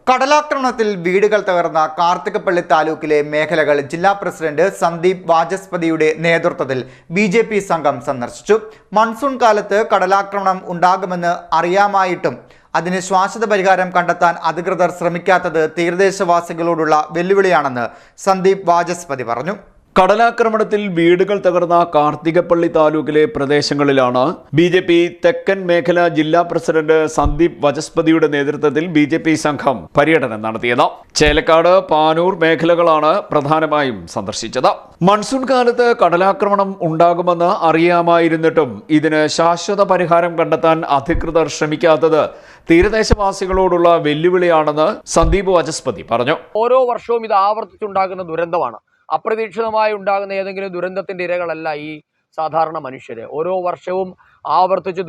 കടലാക്രമണത്തിൽ വീടുകൾ തകർന്ന കാർത്തികപ്പള്ളി താലൂക്കിലെ മേഖലകൾ ജില്ലാ പ്രസിഡന്റ് സന്ദീപ് വാചസ്പതിയുടെ നേതൃത്വത്തിൽ ബിജെപി സംഘം സന്ദർശിച്ചു. മൺസൂൺ കാലത്ത് കടലാക്രമണം ഉണ്ടാകുമെന്ന് അറിയാമായിട്ടും അതിന് ശാശ്വത പരിഹാരം കണ്ടെത്താൻ അധികൃതർ ശ്രമിക്കാത്തത് തീരദേശവാസികളോടുള്ള വെല്ലുവിളിയാണെന്ന് സന്ദീപ് വാചസ്പതി പറഞ്ഞു. കടലാക്രമണത്തിൽ വീടുകൾ തകർന്ന കാർത്തികപ്പള്ളി താലൂക്കിലെ പ്രദേശങ്ങളിലാണ് ബി.ജെ.പി. തെക്കൻ മേഖല ജില്ലാ പ്രസിഡന്റ് സന്ദീപ് വാചസ്പതിയുടെ നേതൃത്വത്തിൽ ബി.ജെ.പി. സംഘം പര്യടനം നടത്തിയത്. ചേലക്കാട്, പാനൂർ മേഖലകളാണ് പ്രധാനമായും സന്ദർശിച്ചത്. മൺസൂൺ കാലത്ത് കടലാക്രമണം ഉണ്ടാകുമെന്ന് അറിയാമായിരുന്നിട്ടും ഇതിന് ശാശ്വത പരിഹാരം കണ്ടെത്താൻ അധികൃതർ ശ്രമിക്കാത്തത് തീരദേശവാസികളോടുള്ള വെല്ലുവിളിയാണെന്ന് സന്ദീപ് വാചസ്പതി പറഞ്ഞു. ഓരോ വർഷവും ഇത് ആവർത്തിച്ചുണ്ടാകുന്ന ദുരന്തമാണ്. അപ്രതീക്ഷിതമായി ഉണ്ടാകുന്ന ഏതെങ്കിലും ദുരന്തത്തിൻ്റെ ഇരകളല്ല ഈ സാധാരണ മനുഷ്യര്. ഓരോ വർഷവും ആവർത്തിച്ച്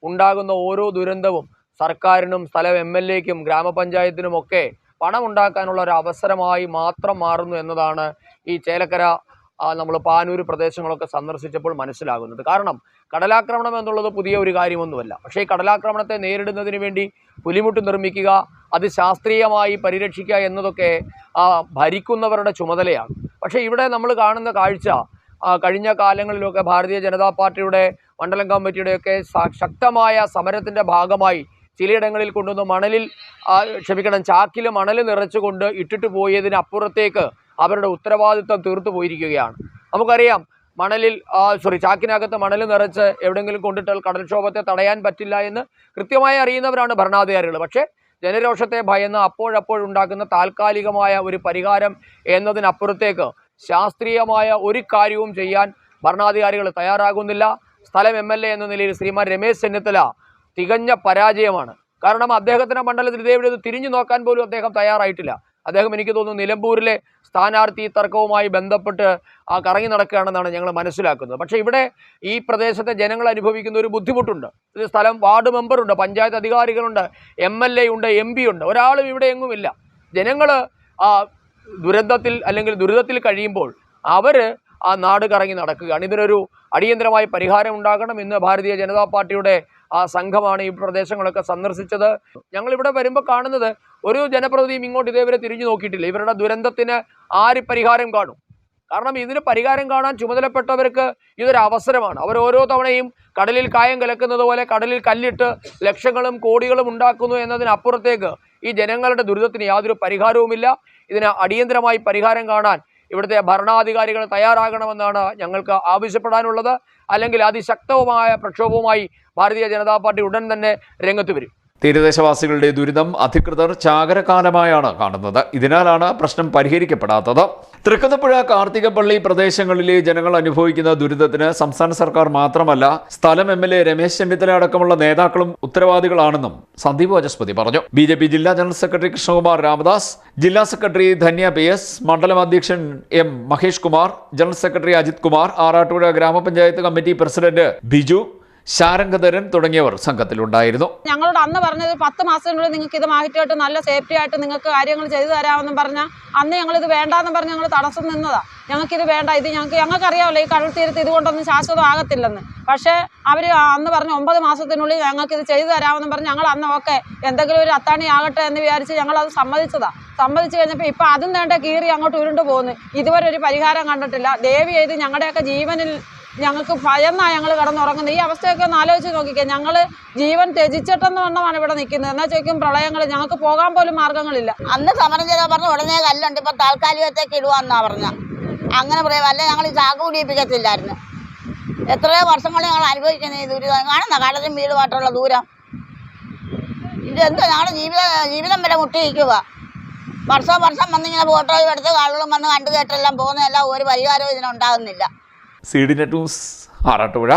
ഉണ്ടാകുന്ന ഓരോ ദുരന്തവും സർക്കാരിനും സ്ഥലം MLA-ക്കും ഗ്രാമപഞ്ചായത്തിനുമൊക്കെ പണം ഉണ്ടാക്കാനുള്ള ഒരു അവസരമായി മാത്രം മാറുന്നു എന്നതാണ് ഈ ചേലക്കര നമ്മൾ പാനൂർ പ്രദേശങ്ങളൊക്കെ സന്ദർശിച്ചപ്പോൾ മനസ്സിലാകുന്നത്. കാരണം കടലാക്രമണം എന്നുള്ളത് പുതിയ ഒരു കാര്യമൊന്നുമല്ല. പക്ഷേ ഈ കടലാക്രമണത്തെ നേരിടുന്നതിന് വേണ്ടി പുലിമുട്ട് നിർമ്മിക്കുക, അത് ശാസ്ത്രീയമായി പരിരക്ഷിക്കുക എന്നതൊക്കെ ഭരിക്കുന്നവരുടെ ചുമതലയാണ്. പക്ഷേ ഇവിടെ നമ്മൾ കാണുന്ന കാഴ്ച കഴിഞ്ഞ കാലങ്ങളിലൊക്കെ ഭാരതീയ ജനതാ പാർട്ടിയുടെ മണ്ഡലം കമ്മിറ്റിയുടെയൊക്കെ ശക്തമായ സമരത്തിൻ്റെ ഭാഗമായി ചിലയിടങ്ങളിൽ കൊണ്ടുവന്ന് ചാക്കിൽ മണൽ നിറച്ചുകൊണ്ട് ഇട്ടിട്ട് പോയതിനപ്പുറത്തേക്ക് അവരുടെ ഉത്തരവാദിത്വം തീർത്തു പോയിരിക്കുകയാണ്. നമുക്കറിയാം, ചാക്കിനകത്ത് മണൽ നിറച്ച് എവിടെയെങ്കിലും കൊണ്ടിട്ടാൽ കടൽക്ഷോഭത്തെ തടയാൻ പറ്റില്ല എന്ന് കൃത്യമായി അറിയുന്നവരാണ് ഭരണാധികാരികൾ. പക്ഷേ ജനരോഷത്തെ ഭയന്ന് അപ്പോഴപ്പോഴുണ്ടാക്കുന്ന താൽക്കാലികമായ ഒരു പരിഹാരം എന്നതിനപ്പുറത്തേക്ക് ശാസ്ത്രീയമായ ഒരു കാര്യവും ചെയ്യാൻ ഭരണാധികാരികൾ തയ്യാറാകുന്നില്ല. സ്ഥലം MLA എന്ന നിലയിൽ ശ്രീമാൻ രമേശ് ചെന്നിത്തല തികഞ്ഞ പരാജയമാണ്. കാരണം അദ്ദേഹത്തിൻ്റെ മണ്ഡലത്തിൽ ഇതേവിടെ തിരിഞ്ഞു നോക്കാൻ പോലും അദ്ദേഹം തയ്യാറായിട്ടില്ല. അദ്ദേഹം, എനിക്ക് തോന്നുന്നു, നിലമ്പൂരിലെ സ്ഥാനാർത്ഥി തർക്കവുമായി ബന്ധപ്പെട്ട് കറങ്ങി നടക്കുകയാണെന്നാണ് ഞങ്ങൾ മനസ്സിലാക്കുന്നത്. പക്ഷേ ഇവിടെ ഈ പ്രദേശത്തെ ജനങ്ങൾ അനുഭവിക്കുന്ന ഒരു ബുദ്ധിമുട്ടുണ്ട്. ഇത് വാർഡ് മെമ്പറുണ്ട്, പഞ്ചായത്ത് അധികാരികളുണ്ട്, MLA ഉണ്ട്, MP ഉണ്ട്. ഒരാളും ഇവിടെ എങ്ങുമില്ല. ജനങ്ങൾ ദുരിതത്തിൽ കഴിയുമ്പോൾ അവർ നാട് കറങ്ങി നടക്കുകയാണ്. ഇതിനൊരു അടിയന്തരമായി പരിഹാരം ഉണ്ടാകണം. ഇന്ന് ഭാരതീയ ജനതാ പാർട്ടിയുടെ സംഘമാണ് ഈ പ്രദേശങ്ങളൊക്കെ സന്ദർശിച്ചത്. ഞങ്ങളിവിടെ വരുമ്പോൾ കാണുന്നത് ഒരു ജനപ്രതിനിധിയും ഇങ്ങോട്ട് ഇതേവരെ തിരിഞ്ഞു നോക്കിയിട്ടില്ല. ഇവരുടെ ദുരന്തത്തിന് ആര് പരിഹാരം കാണും? കാരണം ഇതിന് പരിഹാരം കാണാൻ ചുമതലപ്പെട്ടവർക്ക് ഇതൊരു അവസരമാണ്. അവർ ഓരോ തവണയും കടലിൽ കായം കലക്കുന്നത് പോലെ കടലിൽ കല്ലിട്ട് ലക്ഷങ്ങളും കോടികളും ഉണ്ടാക്കുന്നു എന്നതിനപ്പുറത്തേക്ക് ഈ ജനങ്ങളുടെ ദുരിതത്തിന് യാതൊരു പരിഹാരവുമില്ല. ഇതിന് അടിയന്തരമായി പരിഹാരം കാണാൻ ഇവിടുത്തെ ഭരണാധികാരികൾ തയ്യാറാകണമെന്നാണ് ഞങ്ങൾക്ക് ആവശ്യപ്പെടാനുള്ളത്. അല്ലെങ്കിൽ അതിശക്തവുമായ പ്രക്ഷോഭവുമായി ഭാരതീയ ജനതാ പാർട്ടി ഉടൻ തന്നെ രംഗത്ത് വരും. തീരദേശവാസികളുടെ ദുരിതം അധികൃതർ ചാകരകാലമായാണ് കാണുന്നത്. ഇതിനാലാണ് പ്രശ്നം പരിഹരിക്കപ്പെടാത്തത്. തൃക്കുന്നപ്പുഴ, കാർത്തികപ്പള്ളി പ്രദേശങ്ങളിലെ ജനങ്ങൾ അനുഭവിക്കുന്ന ദുരിതത്തിന് സംസ്ഥാന സർക്കാർ മാത്രമല്ല, സ്ഥലം MLA രമേശ് ചെന്നിത്തല അടക്കമുള്ള നേതാക്കളും ഉത്തരവാദികളാണെന്നും സന്ദീപ് വാചസ്പതി പറഞ്ഞു. ബി.ജെ.പി. ജില്ലാ ജനറൽ സെക്രട്ടറി കൃഷ്ണകുമാർ രാമദാസ്, ജില്ലാ സെക്രട്ടറി ധന്യ PS, മണ്ഡലം അധ്യക്ഷൻ M. Mahesh Kumar, general secretary Ajith Kumar, Arattupuzha ഗ്രാമപഞ്ചായത്ത് കമ്മിറ്റി പ്രസിഡന്റ് ബിജു, ശാരംഗധരൻ തുടങ്ങിയവർ സംഘത്തിലുണ്ടായിരുന്നു. ഞങ്ങളോട് അന്ന് പറഞ്ഞത് 10 മാസത്തിനുള്ളിൽ നിങ്ങൾക്ക് ഇത് മാറ്റിയിട്ട് നല്ല സേഫ്റ്റി ആയിട്ട് നിങ്ങൾക്ക് കാര്യങ്ങൾ ചെയ്തു തരാമെന്നും പറഞ്ഞാൽ അന്ന് ഞങ്ങളിത് വേണ്ടാന്ന് പറഞ്ഞ് ഞങ്ങൾ തടസ്സം നിന്നതാ. ഞങ്ങൾക്കിത് വേണ്ട, ഇത് ഞങ്ങൾക്കറിയാമല്ലോ ഈ കടൽ തീരത്ത് ഇതുകൊണ്ടൊന്നും ശാശ്വതമാകത്തില്ലെന്ന്. പക്ഷേ അവർ അന്ന് പറഞ്ഞ് 9 മാസത്തിനുള്ളിൽ ഞങ്ങൾക്കിത് ചെയ്തു തരാമെന്നും പറഞ്ഞ് ഞങ്ങൾ അന്ന് ഓക്കെ എന്തെങ്കിലും ഒരു അത്താണി ആകട്ടെ എന്ന് വിചാരിച്ച് ഞങ്ങളത് സമ്മതിച്ചു കഴിഞ്ഞപ്പോൾ ഇപ്പം അതും വേണ്ട കീറി അങ്ങോട്ട് ഉരുണ്ടു പോകുന്നു. ഇതുവരെ ഒരു പരിഹാരം കണ്ടിട്ടില്ല. ദയവ് ചെയ്ത് ഞങ്ങളുടെയൊക്കെ ജീവനിൽ ഞങ്ങൾക്ക് ഭയന്നാണ് ഞങ്ങൾ കിടന്നുറങ്ങുന്നത്. ഈ അവസ്ഥയൊക്കെ ഒന്ന് ആലോചിച്ച് നോക്കിക്കുക. ഞങ്ങൾ ജീവൻ ത്യജിച്ചിട്ടെന്ന് വണ്ണമാണ് ഇവിടെ നിൽക്കുന്നത്. എന്നാൽ ചോദിക്കും പ്രളയങ്ങൾ, ഞങ്ങൾക്ക് പോകാൻ പോലും മാർഗ്ഗങ്ങളില്ല. അന്ന് സമരം ചെയ്താൽ പറഞ്ഞു ഉടനെ കല്ലുണ്ട്, ഇപ്പം താൽക്കാലികത്തേക്ക് ഇടുവാന്നാ പറഞ്ഞ. അങ്ങനെ പറയാം, അല്ലെ ഞങ്ങൾ ഈ ചാക്ക് പിടിപ്പിക്കത്തില്ലായിരുന്നു. എത്രയോ വർഷങ്ങൾ ഞങ്ങൾ അനുഭവിക്കുന്ന ഈ ദുരിതം കാണുന്ന കടലും വീടുമായിട്ടുള്ള ദൂരം. ഇതെന്താ ഞങ്ങളുടെ ജീവിതം വരെ മുട്ടിയിരിക്കുക. വർഷം വന്നിങ്ങനെ ഫോട്ടോയും എടുത്ത് ആളുകളും വന്ന് കണ്ടു കേട്ടെല്ലാം പോകുന്നതെല്ലാം ഒരു പരിഹാരവും ഇതിനുണ്ടാകുന്നില്ല. CD net news, Arattupuzha.